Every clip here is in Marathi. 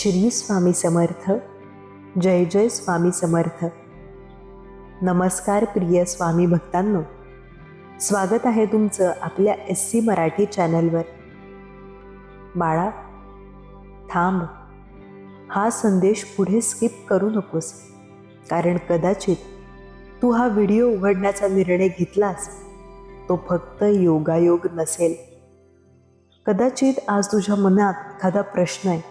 श्री स्वामी समर्थ. जय जय स्वामी समर्थ. नमस्कार प्रिय स्वामी भक्तांनो, स्वागत आहे तुमचं आपल्या SC मराठी चॅनलवर. बाळा, थांब. हा संदेश पुढे स्किप करू नकोस, कारण कदाचित तू हा व्हिडिओ उघडण्याचा निर्णय घेतलास तो फक्त योगायोग नसेल. कदाचित आज तुझ्या मनात एखादा प्रश्न आहे.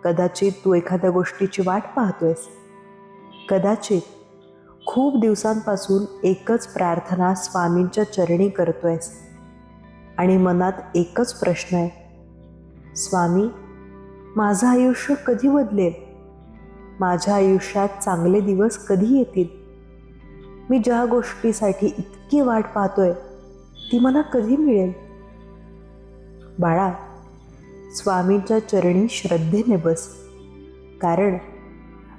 कदाचित तू एखाद्या गोष्टीची वाट पाहतोयस. कदाचित खूप दिवसांपासून एकच प्रार्थना स्वामींच्या चरणी करतोयस आणि मनात एकच प्रश्न आहे, स्वामी, माझं आयुष्य कधी बदलेल? माझ्या आयुष्यात चांगले दिवस कधी येतील? मी ज्या गोष्टीसाठी इतकी वाट पाहतोय ती मला कधी मिळेल? बाळा, स्वामींच्या चरणी श्रद्धेने बस, कारण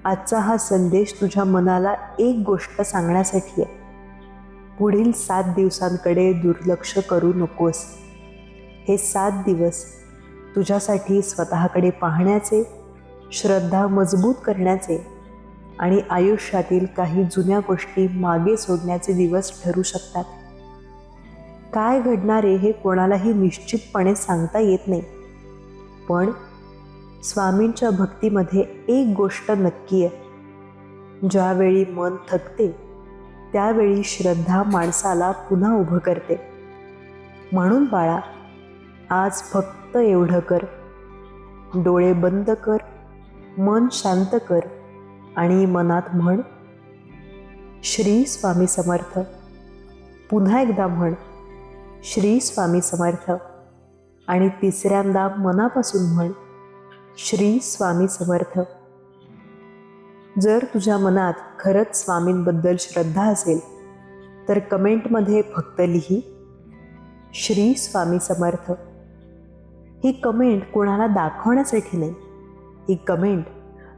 आजचा हा संदेश तुझ्या मनाला एक गोष्ट सांगण्यासाठी आहे. पुढील 7 दिवसांकडे दुर्लक्ष करू नकोस. हे 7 दिवस तुझ्यासाठी स्वतःकडे पाहण्याचे, श्रद्धा मजबूत करण्याचे आणि आयुष्यातील काही जुन्या गोष्टी मागे सोडण्याचे दिवस ठरू शकतात. काय घडणार आहे हे कोणालाही निश्चितपणे सांगता येत नाही, पण स्वामींच्या भक्तीमध्ये एक गोष्ट नक्की आहे, ज्यावेळी मन थकते त्यावेळी श्रद्धा माणसाला पुन्हा उभं करते. म्हणून बाळा, आज फक्त एवढं कर. डोळे बंद कर, मन शांत कर आणि मनात म्हण, श्री स्वामी समर्थ. पुन्हा एकदा म्हण, श्री स्वामी समर्थ. आणि तिसऱ्यांदा मनापासून म्हण, श्री स्वामी समर्थ. जर तुझ्या मनात खरंच स्वामींबद्दल श्रद्धा असेल तर कमेंटमध्ये फक्त लिही, श्री स्वामी समर्थ. ही कमेंट कोणाला दाखवण्यासाठी नाही, ही कमेंट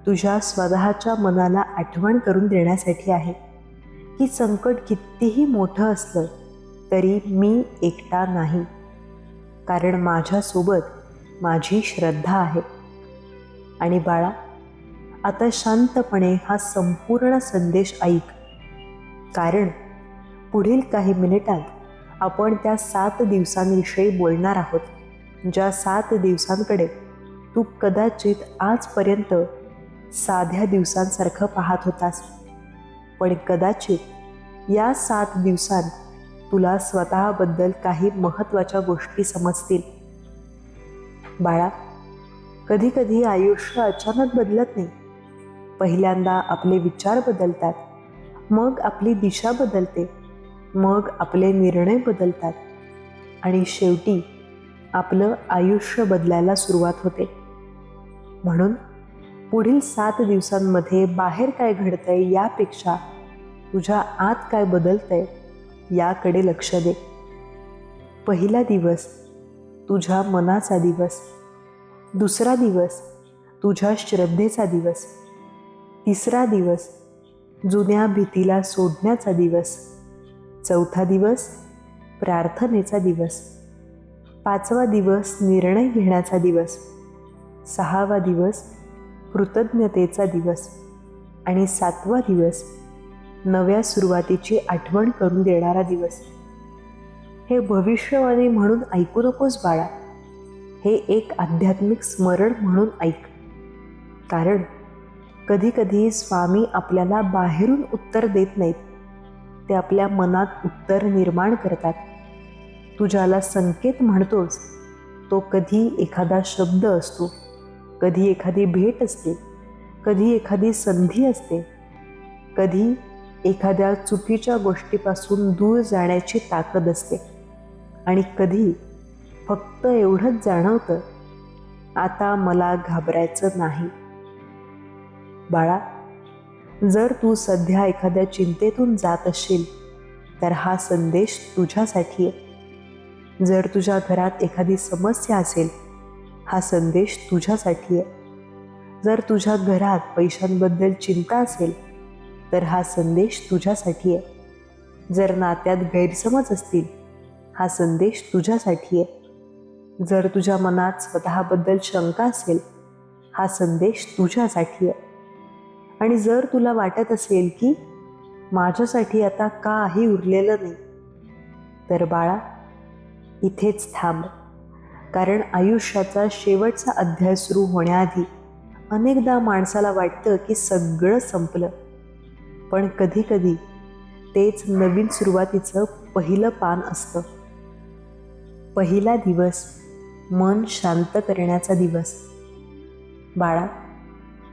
तुझ्या स्वतःच्या मनाला आठवण करून देण्यासाठी आहे की संकट कितीही मोठं असलं तरी मी एकटा नाही, कारण माझ्यासोबत माझी श्रद्धा आहे. आणि बाळा, आता शांतपणे हा संपूर्ण संदेश ऐक, कारण पुढील काही मिनिटात आपण त्या 7 दिवसांविषयी बोलणार आहोत, ज्या 7 दिवसांकडे तू कदाचित आजपर्यंत साध्या दिवसांसारखं पाहत होतास, पण कदाचित या 7 दिवसांत तुला स्वतःबद्दल काही महत्त्वाच्या गोष्टी समजतील. बाळा, कधी कधी आयुष्य अचानक बदलत नाही. पहिल्यांदा आपले विचार बदलतात, मग आपली दिशा बदलते, मग आपले निर्णय बदलतात आणि शेवटी आपलं आयुष्य बदलायला सुरुवात होते. म्हणून पुढील 7 दिवसांमध्ये बाहेर काय घडतंय यापेक्षा तुझ्या आत काय बदलतंय याकडे लक्ष दे. पहिला दिवस तुझ्या मनाचा दिवस, दुसरा दिवस तुझ्या श्रद्धेचा दिवस, तिसरा दिवस जुन्या भीतीला सोडण्याचा दिवस, चौथा दिवस प्रार्थनेचा दिवस, 5वा दिवस निर्णय घेण्याचा दिवस, 6वा दिवस कृतज्ञतेचा दिवस आणि 7वा दिवस नव्या सुरुवातीची आठवण करून देणारा दिवस. हे भविष्यवाणी म्हणून ऐकू नकोस बाळा, हे एक आध्यात्मिक स्मरण म्हणून ऐक. कारण कधी कधी स्वामी आपल्याला बाहेरून उत्तर देत नाहीत, ते आपल्या मनात उत्तर निर्माण करतात. तू ज्याला संकेत म्हणतोस तो कधी एखादा शब्द असतो, कधी एखादी भेट असते, कधी एखादी संधी असते, कधी एखाद्या चुकीच्या गोष्टीपासून दूर जाण्याची ताकद असते, आणि कधी फक्त एवढंच जाणवतं, आता मला घाबरायचं नाही. बाळा, जर तू सध्या एखाद्या चिंतेतून जात असशील तर हा संदेश तुझ्यासाठी आहे. जर तुझ्या घरात एखादी समस्या असेल, हा संदेश तुझ्यासाठी आहे. जर तुझ्या घरात पैशांबद्दल चिंता असेल तर हा संदेश तुझ्यासाठी आहे. जर नात्यात गैरसमज असतील, हा संदेश तुझ्यासाठी आहे. जर तुझ्या मनात स्वतःबद्दल शंका असेल, हा संदेश तुझ्यासाठी आहे. आणि जर तुला वाटत असेल की माझ्यासाठी आता काही उरलेलं नाही, तर बाळा इथेच थांब. कारण आयुष्याचा शेवटचा अध्याय सुरू होण्याआधी अनेकदा माणसाला वाटतं की सगळं संपलं. पण कधी कधी तेच नवीन सुरुवातीचं पहिलं पान असतं. पहिला दिवस मन शांत करण्याचा दिवस. बाळा,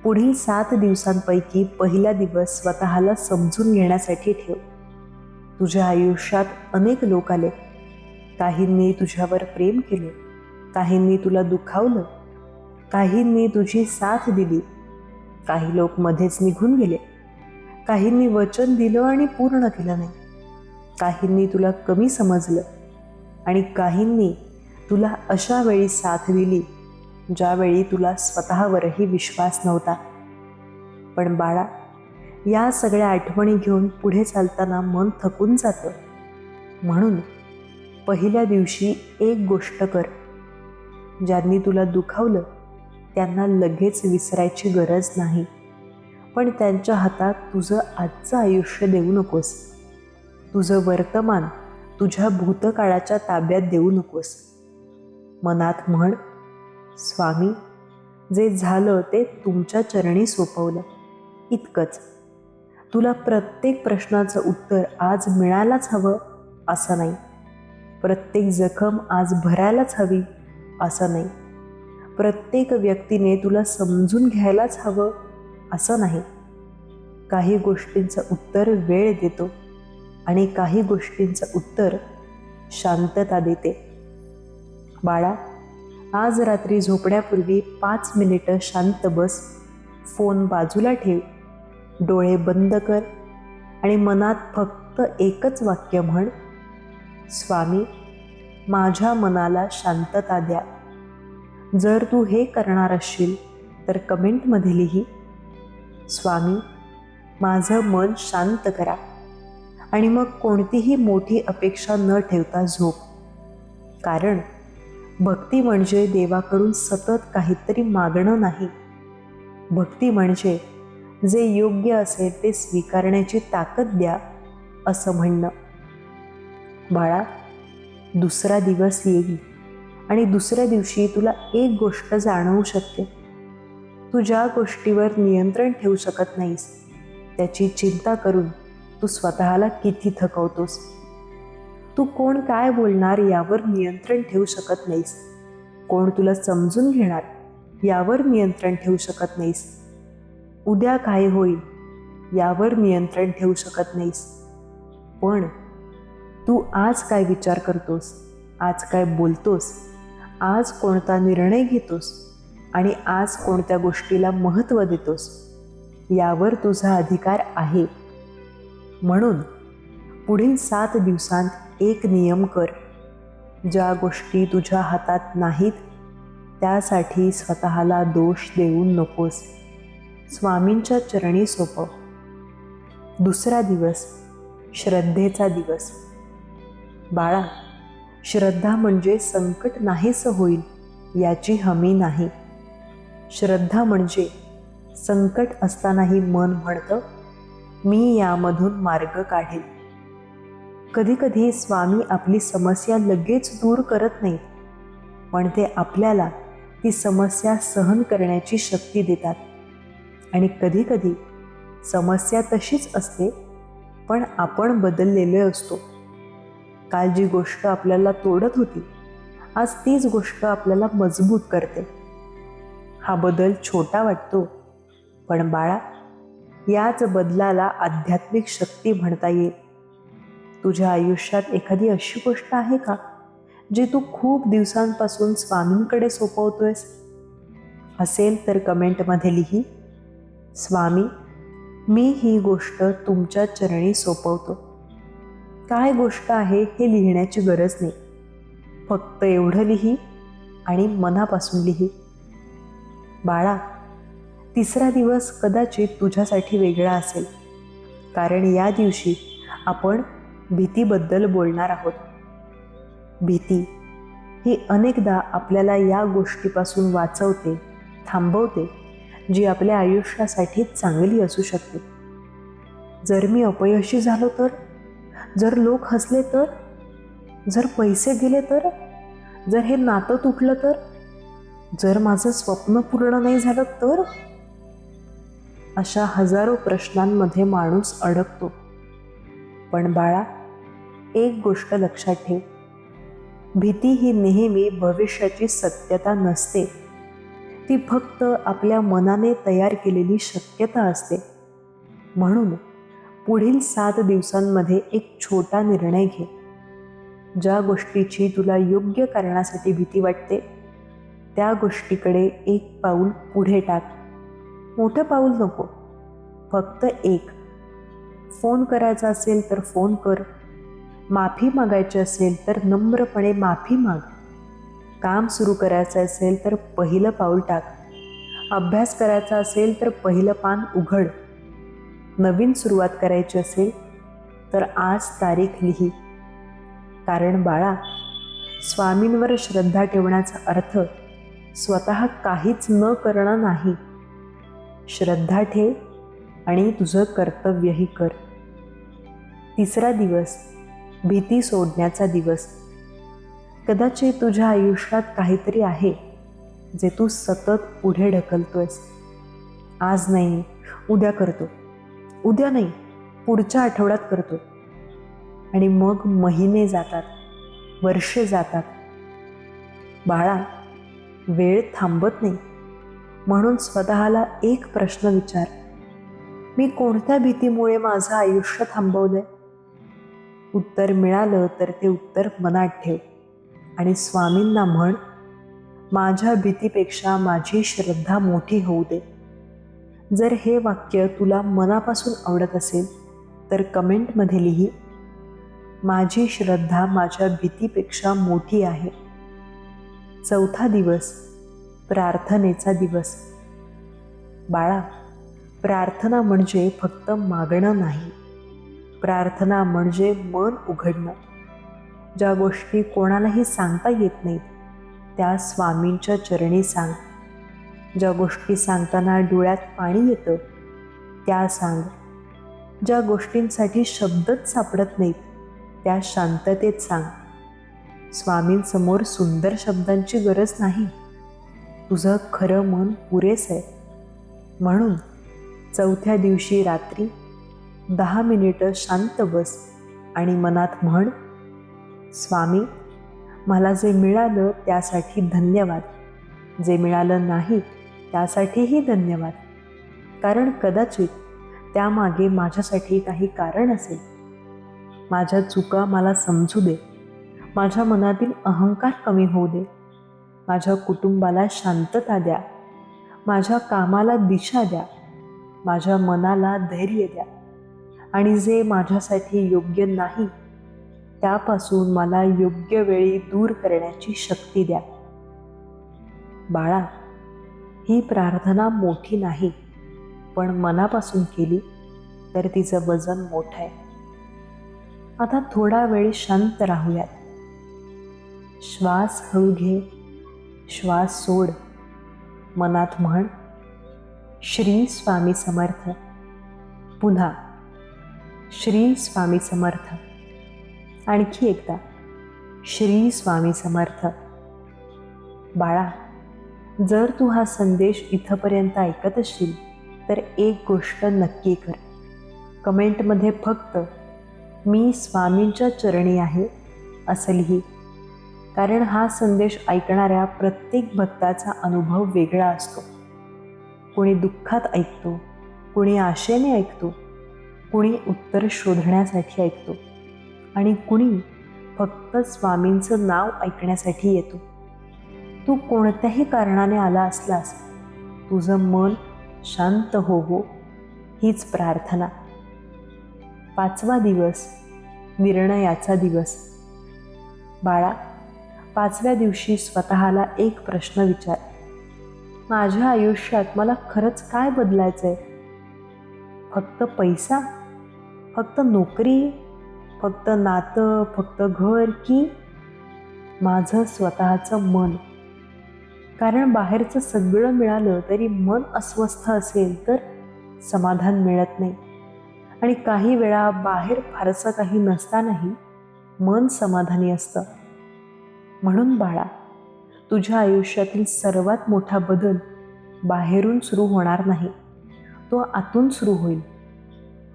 पुढील 7 दिवसांपैकी पहिला दिवस स्वतःला समजून घेण्यासाठी ठेव. तुझ्या आयुष्यात अनेक लोक आले. काहींनी तुझ्यावर प्रेम केले, काहींनी तुला दुखावलं, काहींनी तुझी साथ दिली. काही लोक मध्येच निघून गेले. काहींनी वचन दिलं आणि पूर्ण केलं नाही. काहींनी तुला कमी समजलं आणि काहींनी तुला अशा वेळी साथ दिली ज्यावेळी तुला स्वतःवरही विश्वास नव्हता. पण बाळा, या सगळ्या आठवणी घेऊन पुढे चालताना मन थकून जातं. म्हणून पहिल्या दिवशी एक गोष्ट कर. ज्यांनी तुला दुखावलं त्यांना लगेच विसरायची गरज नाही, पण त्यांच्या हातात तुझं आजचं आयुष्य देऊ नकोस. तुझं वर्तमान तुझ्या भूतकाळाच्या ताब्यात देऊ नकोस. मनात म्हण, स्वामी, जे झालं ते तुमच्या चरणी सोपवलं, इतकंच. तुला प्रत्येक प्रश्नाचं उत्तर आज मिळायलाच हवं असं नाही. प्रत्येक जखम आज भरायलाच हवी असं नाही. प्रत्येक व्यक्तीने तुला समजून घ्यायलाच हवं असं नाही. काही गोष्टींचं उत्तर वेळ देतो आणि काही गोष्टींचं उत्तर शांतता देते. बाळा, आज रात्री झोपण्यापूर्वी 5 मिनिटं शांत बस. फोन बाजूला ठेव, डोळे बंद कर आणि मनात फक्त एकच वाक्य म्हण, स्वामी, माझ्या मनाला शांतता द्या. जर तू हे करणार असशील तर कमेंटमध्ये लिही, स्वामी, माझं मन शांत करा. आणि मग कोणतीही मोठी अपेक्षा न ठेवता झोप. कारण भक्ती म्हणजे देवाकडून सतत काहीतरी मागणं नाही. भक्ती म्हणजे जे योग्य असेल ते स्वीकारण्याची ताकद द्या असं म्हणणं. बाळा, दुसरा दिवस येईल आणि दुसऱ्या दिवशी तुला एक गोष्ट जाणवू शकते. तू ज्या गोष्टीवर नियंत्रण ठेवू शकत नाहीस त्याची चिंता करून तू स्वतःला किती थकवतोस. तू कोण काय बोलणार यावर नियंत्रण ठेवू शकत नाहीस. कोण तुला समजून घेणार यावर नियंत्रण ठेवू शकत नाहीस. उद्या काय होईल यावर नियंत्रण ठेवू शकत नाहीस. पण तू आज काय विचार करतोस, आज काय बोलतोस, आज कोणता निर्णय घेतोस आणि आज कोणत्या गोष्टीला महत्त्व देतोस यावर तुझा अधिकार आहे. म्हणून पुढील 7 दिवसांत एक नियम कर. ज्या गोष्टी तुझ्या हातात नाहीत त्यासाठी स्वतःला दोष देऊ नकोस. स्वामींच्या चरणी सोपव. दुसरा दिवस श्रद्धेचा दिवस. बाळा, श्रद्धा म्हणजे संकट नाहीसं होईल याची हमी नाही. श्रद्धा म्हणजे संकट असतानाही मन म्हणतं, मी यामधून मार्ग काढेन. कधीकधी स्वामी आपली समस्या लगेच दूर करत नाहीत, पण ते आपल्याला ती समस्या सहन करण्याची शक्ती देतात. आणि कधीकधी समस्या तशीच असते, पण आपण बदललेले असतो. काल जी गोष्ट आपल्याला तोडत होती आज तीच गोष्ट आपल्याला मजबूत करते. हा बदल छोटा वाटतो, पण बाळा, याच बदलाला आध्यात्मिक शक्ती म्हणता येईल. तुझ्या आयुष्यात एखादी अशी गोष्ट आहे का जी तू खूप दिवसांपासून स्वामींकडे सोपवतोयस? असेल तर कमेंटमध्ये लिही, स्वामी, मी ही गोष्ट तुमच्या चरणी सोपवतो. काय गोष्ट आहे हे लिहिण्याची गरज नाही. फक्त एवढं लिही आणि मनापासून लिही. बाळा, तिसरा दिवस कदाचित तुझ्यासाठी वेगळा असेल, कारण या दिवशी आपण भीतीबद्दल बोलणार आहोत. भीती ही अनेकदा आपल्याला या गोष्टीपासून वाचवते थांबवते जी आपल्या आयुष्यासाठी चांगली असू शकते. जर मी अपयशी झालो तर, जर लोक हसले तर, जर पैसे गेले तर, जर हे नातं तुटलं तर, जर माझं स्वप्न पूर्ण नाही झालं तर, अशा हजारो प्रश्नांमध्ये माणूस अडकतो. पण बाळा, एक गोष्ट लक्षात ठेव, भीती ही नेहमी भविष्याची सत्यता नसते. ती फक्त आपल्या मनाने तयार केलेली शक्यता असते. म्हणून पुढील 7 दिवसांमध्ये एक छोटा निर्णय घे. ज्या गोष्टीची तुला योग्य करण्यासाठी भीती वाटते, त्या गोष्टीकडे एक पाऊल पुढे टाक. मोठं पाऊल नको, फक्त एक. फोन करायचा असेल तर फोन कर. माफी मागायची असेल तर नम्रपणे माफी माग. काम सुरू करायचं असेल तर पहिलं पाऊल टाक. अभ्यास करायचा असेल तर पहिलं पान उघड. नवीन सुरुवात करायची असेल तर आज तारीख लिही. कारण बाळा, स्वामींवर श्रद्धा ठेवण्याचा अर्थ स्वतः काहीच न करणं नाही. श्रद्धा ठेव आणि तुझं कर्तव्यही कर. 3रा दिवस, भीती सोडण्याचा दिवस. कदाचित तुझ्या आयुष्यात काहीतरी आहे जे तू सतत पुढे ढकलतोयस. आज नाही, उद्या करतो, उद्या नाही, पुढच्या आठवड्यात करतो. आणि मग महिने जातात, वर्षे जातात. बाळा, वेळ थांबत नाही. म्हणून स्वतःला एक प्रश्न विचार, मी कोणत्या भीतीमुळे माझं आयुष्य थांबवलंय? उत्तर मिळालं तर ते उत्तर मनात ठेव आणि स्वामींना म्हण, माझ्या भीतीपेक्षा माझी श्रद्धा मोठी होऊ दे. जर हे वाक्य तुला मनापासून आवडत असेल तर कमेंटमध्ये लिही, माझी श्रद्धा माझ्या भीतीपेक्षा मोठी आहे. 4था दिवस, प्रार्थनेचा दिवस. बाळा, प्रार्थना म्हणजे फक्त मागणं नाही. प्रार्थना म्हणजे मन उघडणं. ज्या गोष्टी कोणालाही सांगता येत नाहीत त्या स्वामींच्या चरणी सांग. ज्या गोष्टी सांगताना डोळ्यात पाणी येतं त्या सांग. ज्या गोष्टींसाठी शब्दच सापडत नाहीत त्या शांततेत सांग. स्वामींसमोर सुंदर शब्दांची गरज नाही, तुझं खरं मन पुरेस आहे. म्हणून 4थ्या दिवशी रात्री 10 मिनिटं शांत बस आणि मनात म्हण, स्वामी, मला जे मिळालं त्यासाठी धन्यवाद. जे मिळालं नाही त्यासाठीही धन्यवाद. कारण कदाचित त्यामागे माझ्यासाठी काही कारण असेल. माझ्या चुका मला समजू दे. माझ्या मनातील अहंकार कमी होऊ दे. माझ्या कुटुंबाला शांतता द्या. माझ्या कामाला दिशा द्या. माझ्या मनाला धैर्य द्या. आणि जे माझ्यासाठी योग्य नाही त्यापासून मला योग्य वेळी दूर करण्याची शक्ती द्या. बाळा, ही प्रार्थना मोठी नाही, पण मनापासून केली तर तिचं वजन मोठं आहे. आता थोडा वेळ शांत राहूयात. श्वास हळू घे, श्वास सोड. मनात म्हण, श्री स्वामी समर्थ. पुन्हा श्री स्वामी समर्थ. आणखी एकदा श्री स्वामी समर्थ. बाळा, जर तू हा संदेश इथपर्यंत ऐकत असशील तर एक गोष्ट नक्की कर. कमेंटमध्ये फक्त मी स्वामींच्या चरणी आहे असं लिही. कारण हा संदेश ऐकणाऱ्या प्रत्येक भक्ताचा अनुभव वेगळा असतो. कोणी दुःखात ऐकतो, कोणी आशेने ऐकतो, कोणी उत्तर शोधण्यासाठी ऐकतो आणि कुणी फक्त स्वामींचं नाव ऐकण्यासाठी येतो. तू कोणत्याही कारणाने आला असलास, तुझं मन शांत हो हीच प्रार्थना. 5वा दिवस, निर्णयाचा दिवस. बाळा, 5व्या दिवशी स्वतःला एक प्रश्न विचार, माझ्या आयुष्यात मला खरंच काय बदलायचं आहे? फक्त पैसा, फक्त नोकरी, फक्त नातं, फक्त घर, की माझं स्वतःचं मन? कारण बाहेरचं सगळं मिळालं तरी मन अस्वस्थ असेल तर समाधान मिळत नाही. आणि काही वेळा बाहेर फारसं काही नसतानाही मन समाधानी असतं. म्हणून बाळा, तुझ्या आयुष्यातील सर्वात मोठा बदल बाहेरून सुरू होणार नाही, तो आतून सुरू होईल.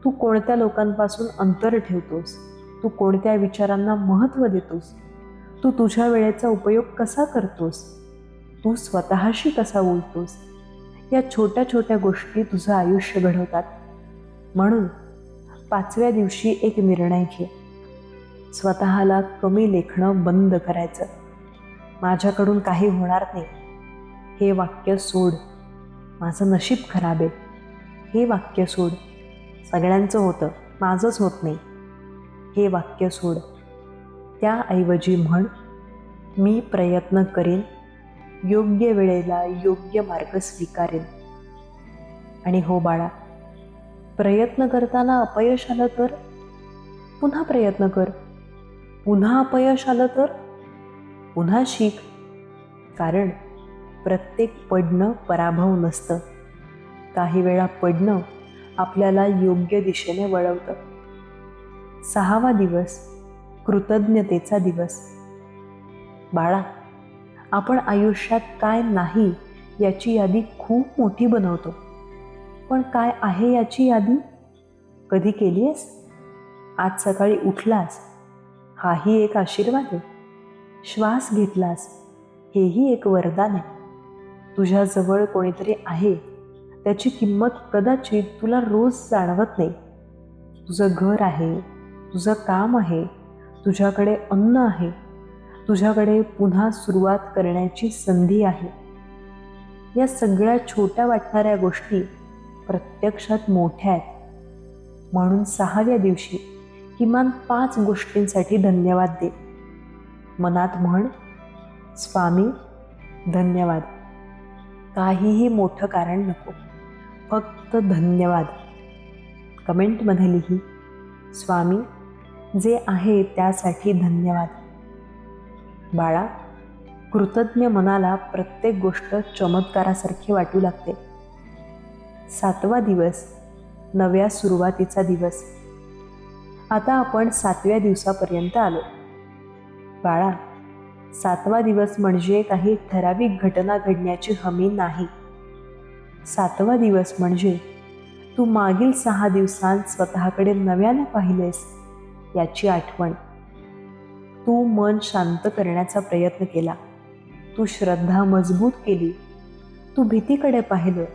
तू कोणत्या लोकांपासून अंतर ठेवतोस, तू कोणत्या विचारांना महत्त्व देतोस, तू तुझ्या वेळेचा उपयोग कसा करतोस, तू स्वतःशी कसा बोलतोस, या छोट्या छोट्या गोष्टी तुझं आयुष्य घडवतात. म्हणून 5व्या दिवशी एक निर्णय घे. स्वतःला कमी लेखणं बंद करायचं. माझ्याकडून काही होणार नाही हे वाक्य सोड. माझं नशीब खराब आहे हे वाक्य सोड. सगळ्यांचं होतं, माझंच होत नाही हे वाक्य सोड. त्याऐवजी म्हण, मी प्रयत्न करेन, योग्य वेळेला योग्य मार्ग स्वीकारेन. आणि हो बाळा, प्रयत्न करताना अपयश आलं तर पुन्हा प्रयत्न कर. पुन्हा अपयश आलं तर पुन्हा शिक. कारण प्रत्येक पडणं पराभव नसतं. काही वेळा पडणं आपल्याला योग्य दिशेने वळवतं. 6वा दिवस कृतज्ञतेचा दिवस. बाळा, आपण आयुष्यात काय नाही याची यादी खूप मोठी बनवतो, पण काय आहे याची यादी कधी केली आहेस? आज सकाळी उठलास, हाही एक आशीर्वाद आहे. श्वास घेतलास, हेही एक वरदान आहे. तुझ्याजवळ कोणीतरी आहे, त्याची किंमत कदाचित तुला रोज जाणवत नाही. तुझं घर आहे, तुझं काम आहे, तुझ्याकडे अन्न आहे, तुझ्याकडे पुन्हा सुरुवात करण्याची संधी आहे. या सगळ्या छोट्या वाटणाऱ्या गोष्टी प्रत्यक्षात मोठ्या आहेत. म्हणून 6व्या दिवशी किमान 5 गोष्टींसाठी धन्यवाद दे. मनात म्हण, स्वामी धन्यवाद. काहीही मोठं कारण नको, फक्त धन्यवाद. कमेंटमध्ये लिही, स्वामी, जे आहे त्यासाठी धन्यवाद. बाळा, कृतज्ञ मनाला प्रत्येक गोष्ट चमत्कारासारखी वाटू लागते. 7वा दिवस नव्या सुरुवातीचा दिवस. आता आपण 7व्या दिवसापर्यंत आलो. बाळा, 7वा दिवस म्हणजे काही ठराविक घटना घडण्याची हमी नाही. 7वा दिवस म्हणजे तू मागील 6 दिवसांत स्वतःकडे नव्याने पाहिलेस याची आठवण. तू मन शांत करण्याचा प्रयत्न केला, तू श्रद्धा मजबूत केली, तू भीतीकडे पाहिलं,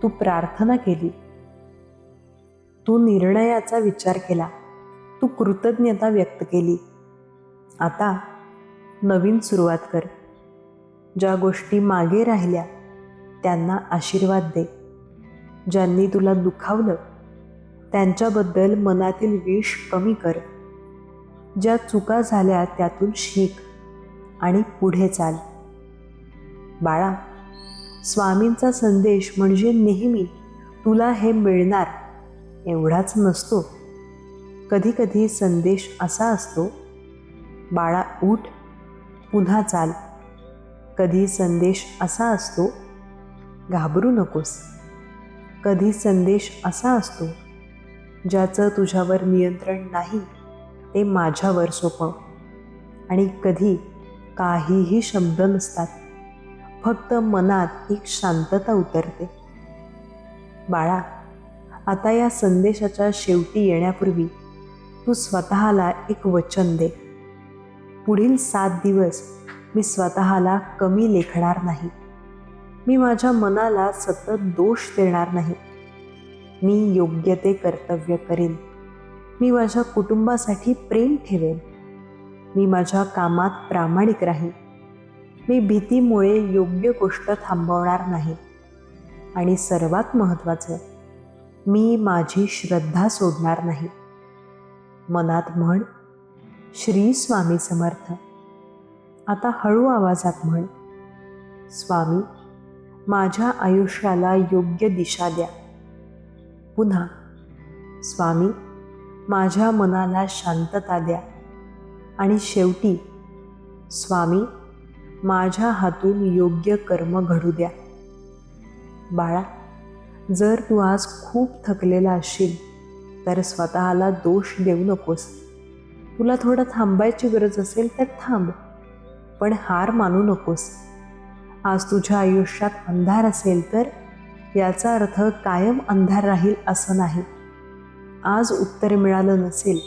तू प्रार्थना केली, तू निर्णयाचा विचार केला, तू कृतज्ञता व्यक्त केली. आता नवीन सुरुवात कर. ज्या गोष्टी मागे राहिल्या त्यांना आशीर्वाद दे. ज्यांनी तुला दुखावलं त्यांच्याबद्दल मनातील विष कमी कर. ज्या चुका झाल्या त्यातून शिक आणि पुढे चाल. बाळा, स्वामींचा संदेश म्हणजे नेहमी तुला हे मिळणार एवढाच नसतो. कधी कधी संदेश असा असतो, बाळा उठ, पुन्हा चाल. कधी संदेश असा असतो, घाबरू नकोस. कधी संदेश असा असतो, ज्याचं तुझ्यावर नियंत्रण नाही ते माझ्यावर सोपव. आणि कधी काहीही शब्द नसतात, फक्त मनात एक शांतता उतरते. बाळा, आता या संदेशाच्या शेवटी येण्यापूर्वी तू स्वतःला एक वचन दे. पुढील 7 दिवस मी स्वतःला कमी लेखणार नाही. मी माझ्या मनाला सतत दोष देणार नाही. मी योग्य ते कर्तव्य करेन. मी माझ्या कुटुंबासाठी प्रेम ठेवेन. मी माझ्या कामात प्रामाणिक राहीन. मी भीतीमुळे योग्य गोष्ट थांबवणार नाही. आणि सर्वात महत्त्वाचं, मी माझी श्रद्धा सोडणार नाही. मनात म्हण, श्री स्वामी समर्थ. आता हळू आवाजात म्हण, स्वामी, माझ्या आयुष्याला योग्य दिशा द्या. पुन्हा, स्वामी, माझ्या मनाला शांतता द्या. आणि शेवटी, स्वामी, माझ्या हातून योग्य कर्म घडू द्या. बाळा, जर तू आज खूप थकलेला असशील तर स्वतःला दोष देऊ नकोस. तुला थोडं थांबायची गरज असेल तर थांब, पण हार मानू नकोस. आज तुझ्या आयुष्यात अंधार असेल तर याचा अर्थ कायम अंधार राहील असं नाही. आज उत्तर मिळालं नसेल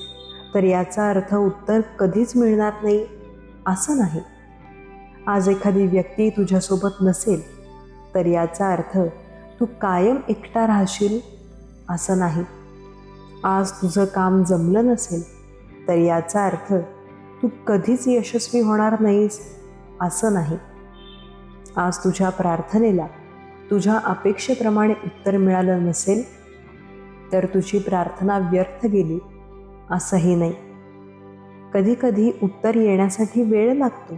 तर याचा अर्थ उत्तर कधीच मिळणार नाही असं नाही. आज एखादी व्यक्ती तुझ्यासोबत नसेल तर याचा अर्थ तू कायम एकटा राहशील असं नाही. आज तुझं काम जमलं नसेल तर याचा अर्थ तू कधीच यशस्वी होणार नाहीस असं नाही. आज तुझ्या प्रार्थनेला तुझ्या अपेक्षेप्रमाणे उत्तर मिळालं नसेल तर तुझी प्रार्थना व्यर्थ गेली असंही नाही. कधीकधी उत्तर येण्यासाठी वेळ लागतो,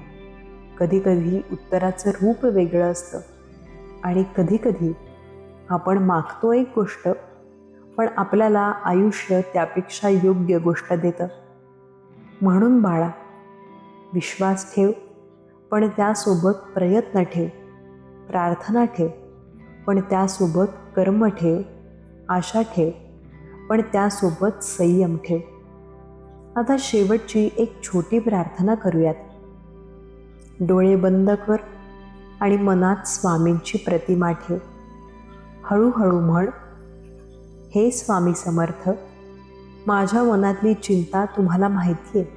कधीकधी उत्तराचं रूप वेगळं असतं आणि कधीकधी आपण मागतो एक गोष्ट पण आपल्याला आयुष्य त्यापेक्षा योग्य गोष्ट देतं. म्हणून बाळा, विश्वास ठेव पण त्यासोबत प्रयत्न ठेव, प्रार्थना ठेव पण त्यासोबत कर्म ठेव, आशा ठेव पण त्यासोबत संयम ठेव. आता शेवटची एक छोटी प्रार्थना करूयात. डोळे बंद कर आणि मनात स्वामींची प्रतिमा ठेव. हळूहळू म्हण, हे स्वामी समर्थ, माझ्या मनातली चिंता तुम्हाला माहिती आहे,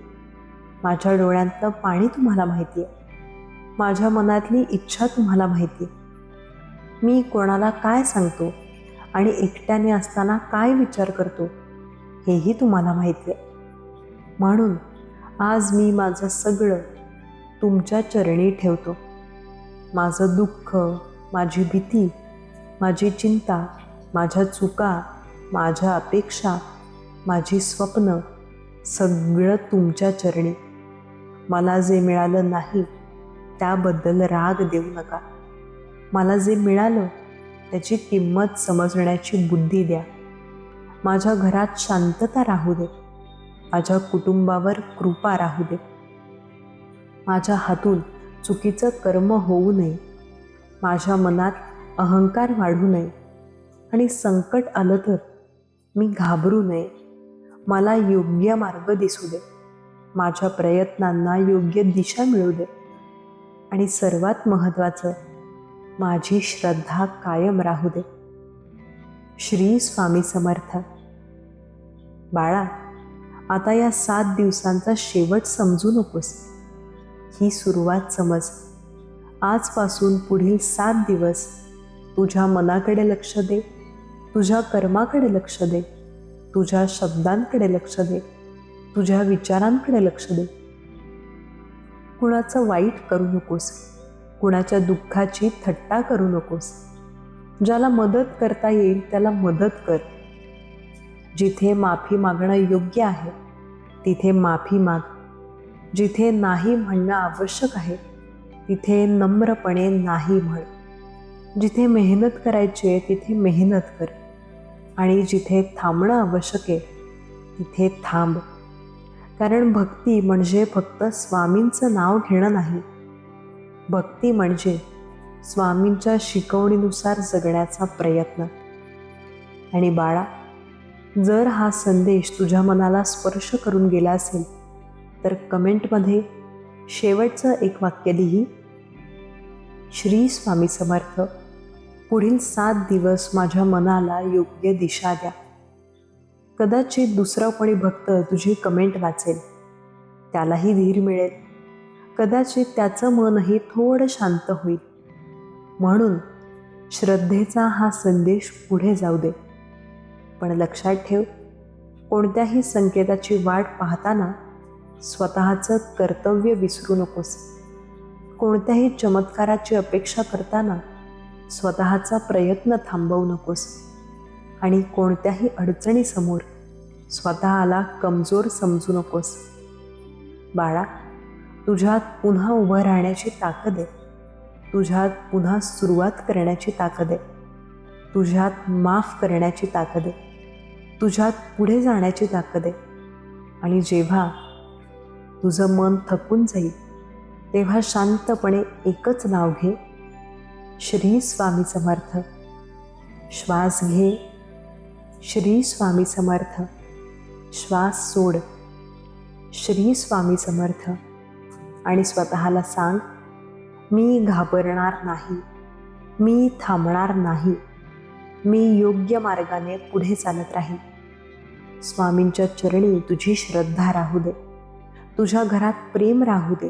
माझ्या डोळ्यातलं पाणी तुम्हाला माहिती आहे, माझ्या मनातली इच्छा तुम्हाला माहिती आहे. मी कोणाला काय सांगतो आणि एकट्याने असताना काय विचार करतो हेही तुम्हाला माहिती आहे. म्हणून आज मी माझं सगळं तुमच्या चरणी ठेवतो. माझं दुःख, माझी भीती, माझी चिंता, माझ्या चुका, माझ्या अपेक्षा, माझी स्वप्न सगळं तुमच्या चरणी. मला जे मिळालं नाही त्याबद्दल राग देऊ नका. मला जे मिळालं त्याची किंमत समजण्याची बुद्धी द्या. माझ्या घरात शांतता राहू दे, माझ्या कुटुंबावर कृपा राहू दे. माझ्या हातून चुकीचं कर्म होऊ नये, माझ्या मनात अहंकार वाढू नये आणि संकट आलं तर मी घाबरू नये. मला योग्य मार्ग दिसू दे, माझ्या प्रयत्नांना योग्य दिशा मिळू दे आणि सर्वात महत्त्वाचं, माझी श्रद्धा कायम राहू दे. श्री स्वामी समर्थ. बाळा, आता या 7 दिवसांचा शेवट समजू नकोस, ही सुरुवात समज. आजपासून पुढील 7 दिवस तुझ्या मनाकडे लक्ष दे, तुझ्या कर्माकडे लक्ष दे, तुझ्या शब्दांकडे लक्ष दे, तुझ्या विचारांकडे लक्ष दे. कुणाचं वाईट करू नकोस, कुणाच्या दुःखाची थट्टा करू नकोस. ज्याला मदत करता येईल त्याला मदत कर. जिथे माफी मागणं योग्य आहे तिथे माफी माग. जिथे नाही म्हणणं आवश्यक आहे तिथे नम्रपणे नाही म्हण. जिथे मेहनत करायची आहे तिथे मेहनत कर आणि जिथे थांबणं आवश्यक आहे तिथे थांब. कारण भक्ती म्हणजे फक्त स्वामींचं नाव घेणं नाही. भक्ती म्हणजे स्वामींच्या शिकवणीनुसार जगण्याचा प्रयत्न. आणि बाळा, जर हा संदेश तुझ्या मनाला स्पर्श करून गेला असेल तर कमेंटमध्ये शेवटचं एक वाक्य लिही. श्री स्वामी समर्थ, पुढील 7 दिवस माझ्या मनाला योग्य दिशा द्या. कदाचित दुसरा कोणी भक्त तुझी कमेंट वाचेल, त्यालाही धीर मिळेल. कदाचित त्याचं मनही थोडं शांत होईल. म्हणून श्रद्धेचा हा संदेश पुढे जाऊ दे. पण लक्षात ठेव, कोणत्याही संकेताची वाट पाहताना स्वतःचं कर्तव्य विसरू नकोस. कोणत्याही चमत्काराची अपेक्षा करताना स्वतःचा प्रयत्न थांबवू नकोस. आणि कोणत्याही अडचणीसमोर स्वतःला कमजोर समजू नकोस. बाळा, तुझ्यात पुन्हा उभं राहण्याची ताकद आहे, तुझ्यात पुन्हा सुरुवात करण्याची ताकद आहे, तुझ्यात माफ करण्याची ताकद आहे, तुझ्यात पुढे जाण्याची ताकद आहे. आणि जेव्हा तुझं मन थकून जाईल तेव्हा शांतपणे एकच नाव घे, श्री स्वामी समर्थ. श्वास घे, श्री स्वामी समर्थ. श्वास सोड, श्री स्वामी समर्थ. आणि स्वतःला सांग, मी घाबरणार नाही, मी थांबणार नाही, मी योग्य मार्गाने पुढे चालत राहील. स्वामींच्या चरणी तुझी श्रद्धा राहू दे, तुझ्या घरात प्रेम राहू दे,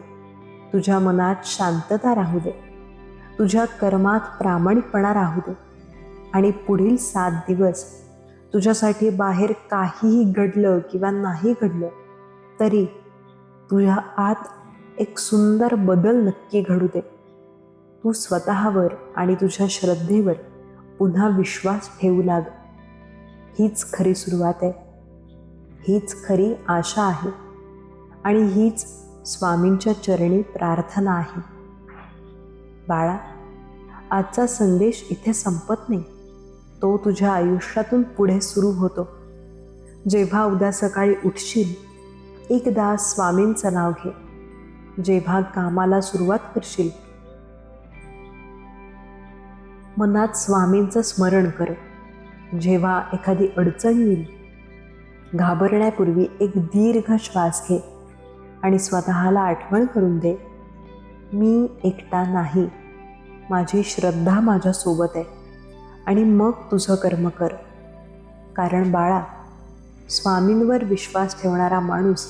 तुझ्या मनात शांतता राहू दे, तुझ्या कर्मात प्रामाणिकपणा राहू दे. आणि पुढील 7 दिवस तुझ्यासाठी बाहेर काहीही घडलं किंवा नाही घडलं तरी तुझ्या आत एक सुंदर बदल नक्की घडू दे. तू स्वतःवर आणि तुझ्या श्रद्धेवर पुन्हा विश्वास ठेवू लाग. हीच खरी सुरुवात आहे, हीच खरी आशा आहे आणि हीच स्वामींच्या चरणी प्रार्थना आहे. बाळा, आजचा संदेश इथे संपत नाही, तो तुझ्या आयुष्यातून पुढे सुरू होतो. जेव्हा उद्या सकाळी उठशील, एकदा स्वामींचं नाव घे. जेव्हा कामाला सुरुवात करशील, मनात स्वामींचं स्मरण कर. जेव्हा एखादी अडचण येईल, घाबरण्यापूर्वी एक दीर्घ श्वास घे आणि स्वतःला आठवण करून दे, मी एकटा नाही, माझी श्रद्धा माझ्यासोबत आहे. आणि मग तुझं कर्म कर. कारण बाळा, स्वामींवर विश्वास ठेवणारा माणूस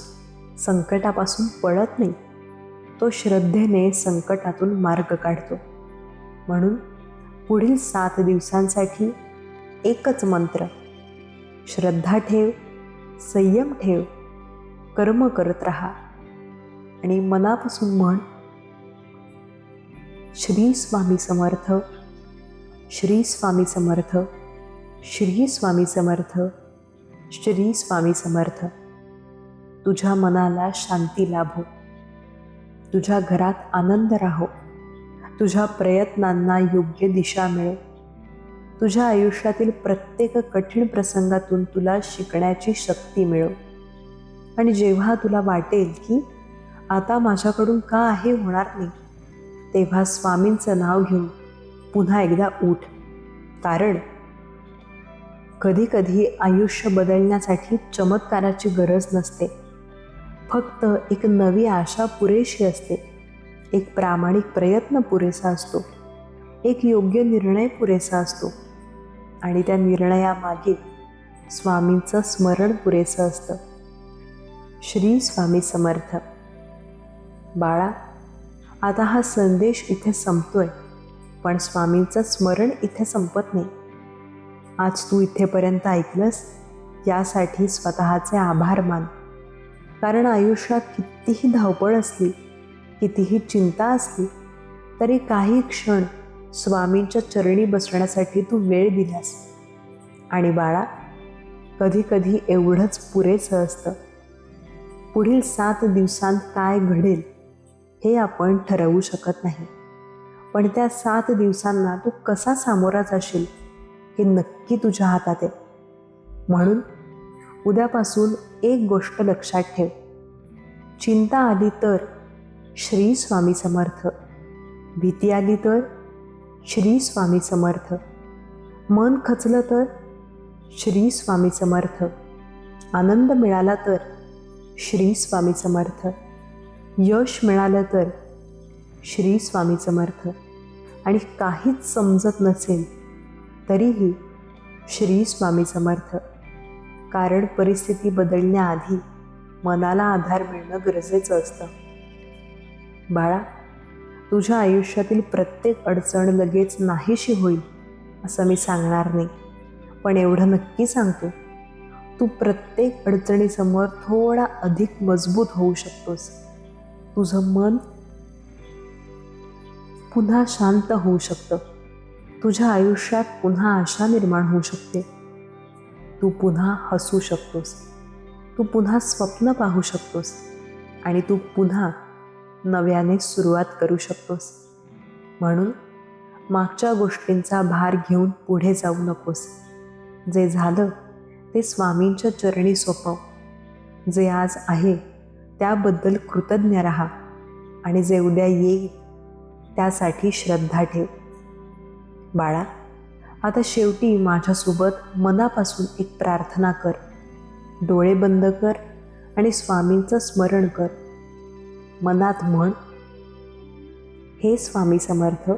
संकटापासून पळत नाही, तो श्रद्धेने संकटातून मार्ग काढतो. म्हणून पुढील 7 दिवसांसाठी एकच मंत्र, श्रद्धा ठेव, संयम ठेव, कर्म करत राहा आणि मनापासून म्हण, श्री स्वामी समर्थ, श्री स्वामी समर्थ, श्री स्वामी समर्थ, श्री स्वामी समर्थ. तुझ्या मनाला शांती लाभो, तुझ्या घरात आनंद राहो, तुझ्या प्रयत्नांना योग्य दिशा मिळो, तुझ्या आयुष्यातील प्रत्येक कठीण प्रसंगातून तुला शिकण्याची शक्ती मिळो. आणि जेव्हा तुला वाटेल की आता माझ्याकडून काही होणार नाही, तेव्हा स्वामींचं नाव घेऊन पुन्हा एकदा उठ. कारण कधी आयुष्य बदलण्यासाठी चमत्काराची गरज नसते, फक्त एक नवी आशा पुरेशी असते, एक प्रामाणिक प्रयत्न पुरेसा असतो, एक योग्य निर्णय पुरेसा असतो आणि त्या निर्णयामागे स्वामींचं स्मरण पुरेसं असतं. श्री स्वामी समर्थ. बाळा, आता हा संदेश इथे संपतोय, पण स्वामींचं स्मरण इथे संपत नाही. आज तू इथेपर्यंत ऐकलंस यासाठी स्वतःचे आभार मान. कारण आयुष्यात कितीही धावपळ असली, कितीही चिंता असली, तरी काही क्षण स्वामींच्या चरणी बसण्यासाठी तू वेळ दिलास. आणि बाळा, कधी एवढंच पुरेसं असतं. पुढील 7 दिवसांत काय घडेल हे आपण ठरवू शकत नाही, पण त्या 7 दिवसांना तू कसा सामोरा जाशील हे नक्की तुझ्या हातात आहे. म्हणून उद्यापासून एक गोष्ट लक्षात ठेव, चिंता आली तर श्री स्वामी समर्थ, भीती आली तर श्री स्वामी समर्थ, मन खचलं तर श्री स्वामी समर्थ, आनंद मिळाला तर श्री स्वामी समर्थ, यश मिळालं तर श्री स्वामी समर्थ, आणि काहीच समजत नसेल तरीही श्री स्वामी समर्थ. कारण परिस्थिती बदलण्याआधी मनाला आधार मिळणं गरजेचं असतं. बाळा, तुझ्या आयुष्यातील प्रत्येक अडचण लगेच नाहीशी होईल असं मी सांगणार नाही, पण एवढं नक्की सांगतो, तू प्रत्येक अडचणीसमोर थोडा अधिक मजबूत होऊ शकतोस. तुझं मन पुन्हा शांत होऊ शकतं, तुझ्या आयुष्यात पुन्हा आशा निर्माण होऊ शकते, तू पुन्हा हसू शकतोस, तू पुन्हा स्वप्न पाहू शकतोस आणि तू पुन्हा नव्याने सुरुवात करू शकतोस. म्हणून मागच्या गोष्टींचा भार घेऊन पुढे जाऊ नकोस. जे झालं ते स्वामींच्या चरणी सोपव. जे आज आहे त्याबद्दल कृतज्ञ राहा आणि जे उद्या येईल त्यासाठी श्रद्धा ठेव. बाळा, आता शेवटी माझ्यासोबत मनापासून एक प्रार्थना कर. डोळे बंद कर आणि स्वामींचं स्मरण कर. मनात म्हण, हे स्वामी समर्थ,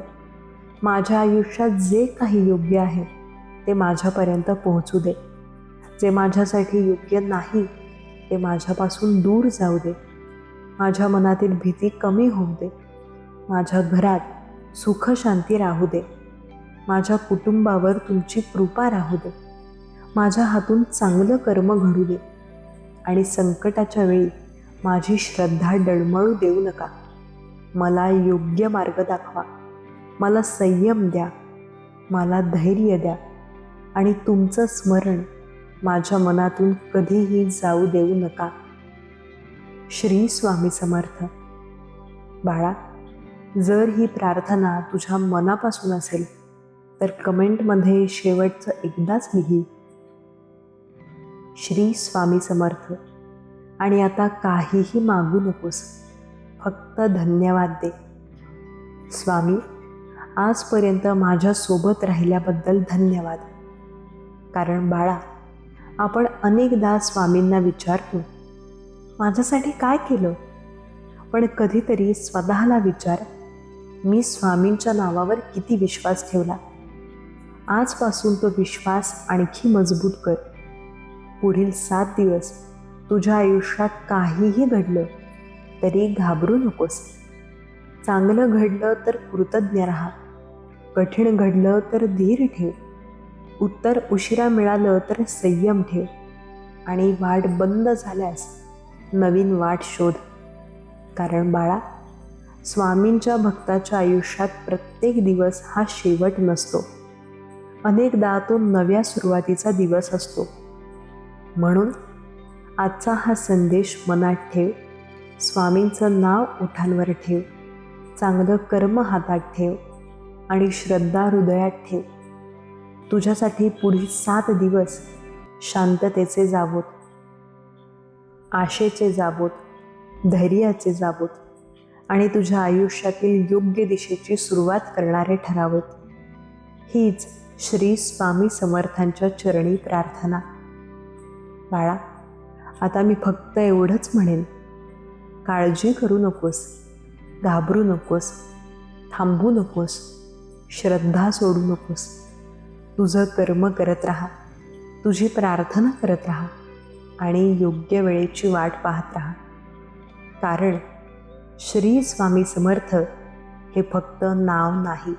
माझ्या आयुष्यात जे काही योग्य आहे ते माझ्यापर्यंत पोहोचू दे. जे माझ्यासाठी योग्य नाही ते माझ्यापासून दूर जाऊ दे. माझ्या मनातील भीती कमी होऊ दे. माझ्या घरात सुख शांती राहू दे. माझ्या कुटुंबावर तुमची कृपा राहू दे. माझ्या हातून चांगलं कर्म घडू दे. आणि संकटाच्या वेळी माझी श्रद्धा डळमळू देऊ नका. मला योग्य मार्ग दाखवा. मला संयम द्या. मला धैर्य द्या. आणि तुमचं स्मरण माझ्या मनातून कधीही जाऊ देऊ नका. श्री स्वामी समर्थ. बाळा, जर ही प्रार्थना तुझ्या मनापासून असेल तर कमेंटमध्ये शेवटचं एकदाच लिही, श्री स्वामी समर्थ. आणि आता काहीही मागू नकोस, फक्त धन्यवाद दे. स्वामी, आजपर्यंत माझ्यासोबत राहिल्याबद्दल धन्यवाद. कारण बाळा, आपण अनेकदा स्वामींना विचारतो, माझ्यासाठी काय केलं? पण कधीतरी स्वतःला विचार, मी स्वामींच्या नावावर किती विश्वास ठेवला? आजपासून तो विश्वास आणखी मजबूत कर. पुढील 7 दिवस तुझ्या आयुष्यात काहीही घडलं तरी घाबरू नकोस. चांगलं घडलं तर कृतज्ञ राहा. कठीण घडलं तर धीर ठेव. उत्तर उशिरा मिळालं तर संयम ठेव. आणि वाट बंद झाल्यास नवीन वाट शोध. कारण बाळा, स्वामींच्या भक्ताच्या आयुष्यात प्रत्येक दिवस हा शेवट नसतो. अनेकदा तो नव्या सुरुवातीचा दिवस असतो. म्हणून आजचा हा संदेश मनात ठेव. स्वामींचं नाव ओठांवर ठेव. चांगलं कर्म हातात ठेव. आणि श्रद्धा हृदयात ठेव. तुझ्यासाठी पुढील 7 दिवस शांततेचे जावोत, आशेचे जावोत, धैर्याचे जावोत आणि तुझ्या आयुष्यातील योग्य दिशेची सुरुवात करणारे ठरावेत. हीच श्री स्वामी समर्थांच्या चरणी प्रार्थना. बाळा, आता मी फक्त एवढंच म्हणेन, काळजी करू नकोस, घाबरू नकोस, थांबू नकोस, श्रद्धा सोडू नकोस. तुझं कर्म करत राहा, तुझी प्रार्थना करत राहा आणि योग्य वेळेची वाट पाहत राहा. कारण श्री स्वामी समर्थ हे फक्त नाव नाही,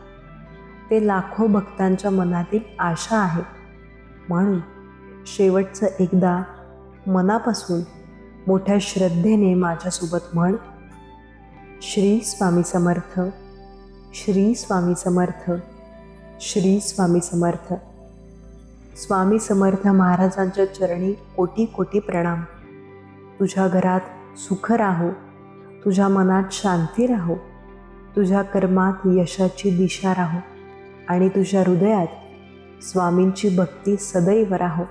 ते लाखो भक्तांच्या मनातील आशा आहे. म्हणून शेवटचं एकदा मनापासून मोठ्या श्रद्धेने माझ्यासोबत म्हण, श्री स्वामी समर्थ, श्री स्वामी समर्थ, श्री स्वामी समर्थ. स्वामी समर्थ महाराजांच्या चरणी कोटी कोटी प्रणाम. तुझ्या घरात सुख राहो, तुझ्या मनात शांती राहो, तुझ्या कर्मात यशाची दिशा राहो आणि तुझ्या हृदयात स्वामींची भक्ती सदैव राहो.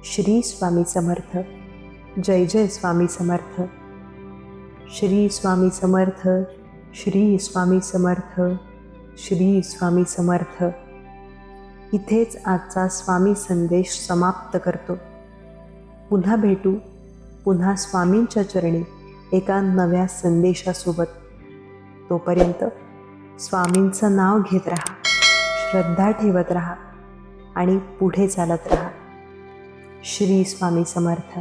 श्री स्वामी समर्थ. जय जय स्वामी समर्थ. श्री स्वामी समर्थ. श्री स्वामी समर्थ. श्री स्वामी समर्थ. इथेच आजचा स्वामी संदेश समाप्त करतो. पुन्हा भेटू, पुन्हा स्वामींच्या चरणी एका नव्या संदेशासोबत. तोपर्यंत स्वामींचं नाव घेत राहा, श्रद्धा ठेवत राहा आणि पुढे चालत राहा. श्री स्वामी समर्थ.